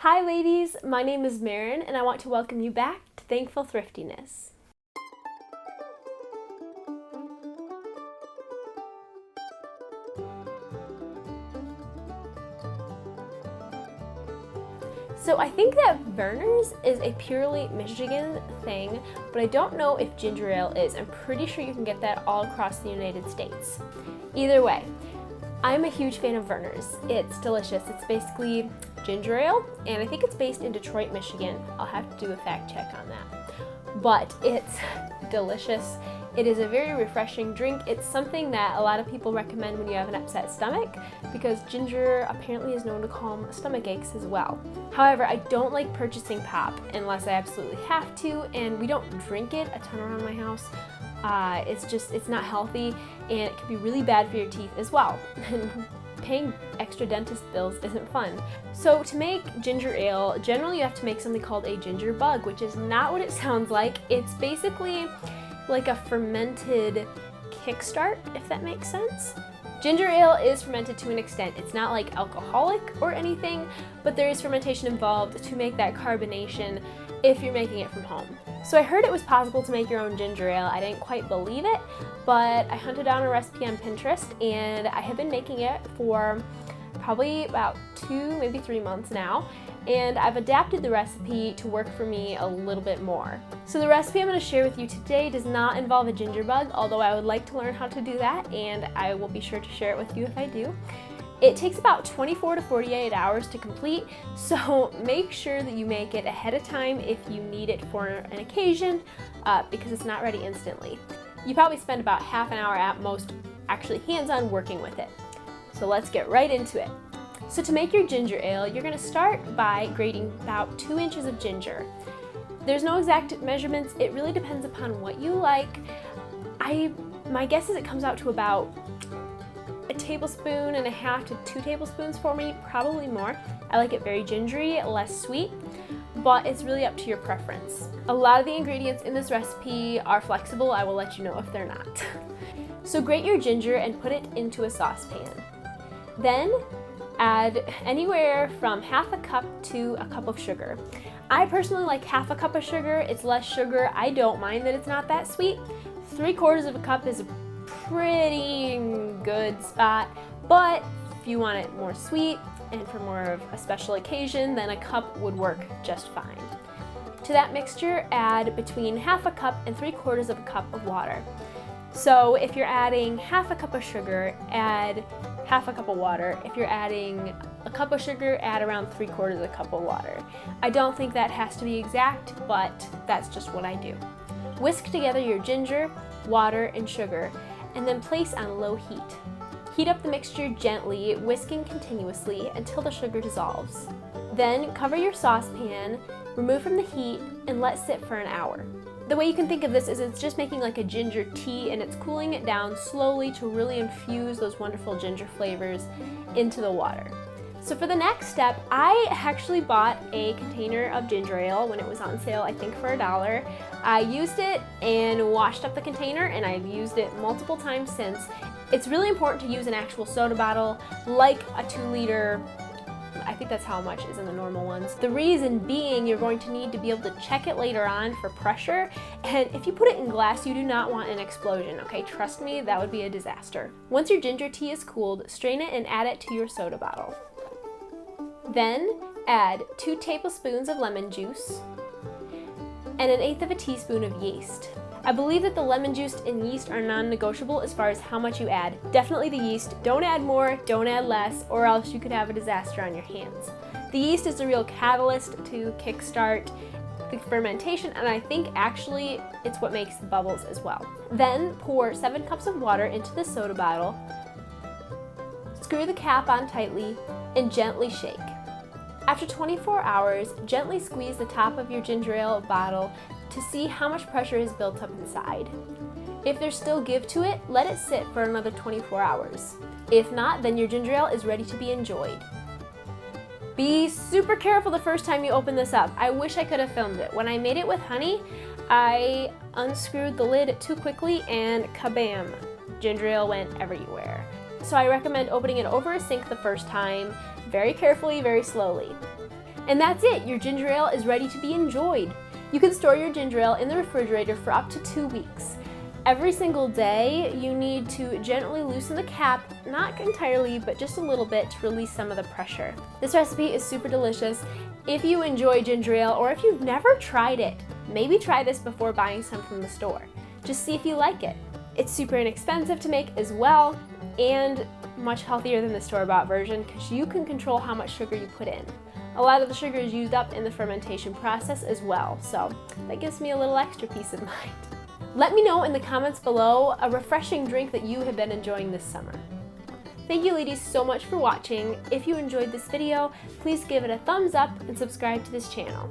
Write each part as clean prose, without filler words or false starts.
Hi ladies, my name is Marin and I want to welcome you back to Thankful Thriftiness. So I think that Verner's is a purely Michigan thing, but I don't know if ginger ale is. I'm pretty sure you can get that all across the United States. Either way, I'm a huge fan of Verner's. It's delicious. It's basically ginger ale, and I think it's based in Detroit, Michigan. I'll have to do a fact check on that. But it's delicious. It is a very refreshing drink. It's something that a lot of people recommend when you have an upset stomach because ginger apparently is known to calm stomach aches as well. However, I don't like purchasing pop unless I absolutely have to, and we don't drink it a ton around my house. It's not healthy, and it can be really bad for your teeth as well. And paying extra dentist bills isn't fun. So to make ginger ale, generally you have to make something called a ginger bug, which is not what it sounds like. It's basically like a fermented kickstart, if that makes sense. Ginger ale is fermented to an extent. It's not like alcoholic or anything, but there is fermentation involved to make that carbonation if you're making it from home. So I heard it was possible to make your own ginger ale. I didn't quite believe it, but I hunted down a recipe on Pinterest and I have been making it for probably about 2, maybe 3 months now. And I've adapted the recipe to work for me a little bit more. So the recipe I'm going to share with you today does not involve a ginger bug, although I would like to learn how to do that, and I will be sure to share it with you if I do. It takes about 24 to 48 hours to complete, so make sure that you make it ahead of time if you need it for an occasion, because it's not ready instantly. You probably spend about half an hour at most actually hands-on working with it. So let's get right into it. So to make your ginger ale, you're going to start by grating about 2 inches of ginger. There's no exact measurements, it really depends upon what you like. My guess is it comes out to about 1.5 tablespoons to 2 tablespoons for me, probably more. I like it very gingery, less sweet, but it's really up to your preference. A lot of the ingredients in this recipe are flexible. I will let you know if they're not. So grate your ginger and put it into a saucepan. Then add anywhere from 1/2 cup to a cup of sugar. I personally like 1/2 cup of sugar. It's less sugar. I don't mind that it's not that sweet. 3/4 cup is a pretty good spot, but if you want it more sweet and for more of a special occasion, then a cup would work just fine. To that mixture, add between 1/2 cup and 3/4 cup of water. So if you're adding 1/2 cup of sugar, add 1/2 cup of water. If you're adding a cup of sugar, add around 3/4 cup of water. I don't think that has to be exact, but that's just what I do. Whisk together your ginger, water, and sugar, and then place on low heat. Heat up the mixture gently, whisking continuously until the sugar dissolves. Then cover your saucepan, remove from the heat, and let sit for an hour. The way you can think of this is it's just making like a ginger tea, and it's cooling it down slowly to really infuse those wonderful ginger flavors into the water. So for the next step, I actually bought a container of ginger ale when it was on sale, I think for $1. I used it and washed up the container, and I've used it multiple times since. It's really important to use an actual soda bottle, like a 2-liter. I think that's how much is in the normal ones. The reason being, you're going to need to be able to check it later on for pressure, and if you put it in glass, you do not want an explosion, okay? Trust me, that would be a disaster. Once your ginger tea is cooled, strain it and add it to your soda bottle. Then add 2 tablespoons of lemon juice and 1/8 teaspoon of yeast. I believe that the lemon juice and yeast are non-negotiable as far as how much you add. Definitely the yeast. Don't add more, don't add less, or else you could have a disaster on your hands. The yeast is a real catalyst to kickstart the fermentation, and I think actually it's what makes the bubbles as well. Then pour 7 cups of water into the soda bottle, screw the cap on tightly, and gently shake. After 24 hours, gently squeeze the top of your ginger ale bottle to see how much pressure is built up inside. If there's still give to it, let it sit for another 24 hours. If not, then your ginger ale is ready to be enjoyed. Be super careful the first time you open this up. I wish I could have filmed it. When I made it with honey, I unscrewed the lid too quickly and kabam, ginger ale went everywhere. So I recommend opening it over a sink the first time, very carefully, very slowly. And that's it, your ginger ale is ready to be enjoyed. You can store your ginger ale in the refrigerator for up to 2 weeks. Every single day, you need to gently loosen the cap, not entirely, but just a little bit to release some of the pressure. This recipe is super delicious. If you enjoy ginger ale, or if you've never tried it, maybe try this before buying some from the store. Just see if you like it. It's super inexpensive to make as well, and much healthier than the store-bought version because you can control how much sugar you put in. A lot of the sugar is used up in the fermentation process as well, so that gives me a little extra peace of mind. Let me know in the comments below a refreshing drink that you have been enjoying this summer. Thank you ladies so much for watching. If you enjoyed this video, please give it a thumbs up and subscribe to this channel.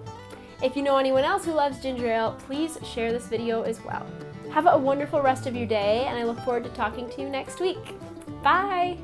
If you know anyone else who loves ginger ale, please share this video as well. Have a wonderful rest of your day, and I look forward to talking to you next week. Bye!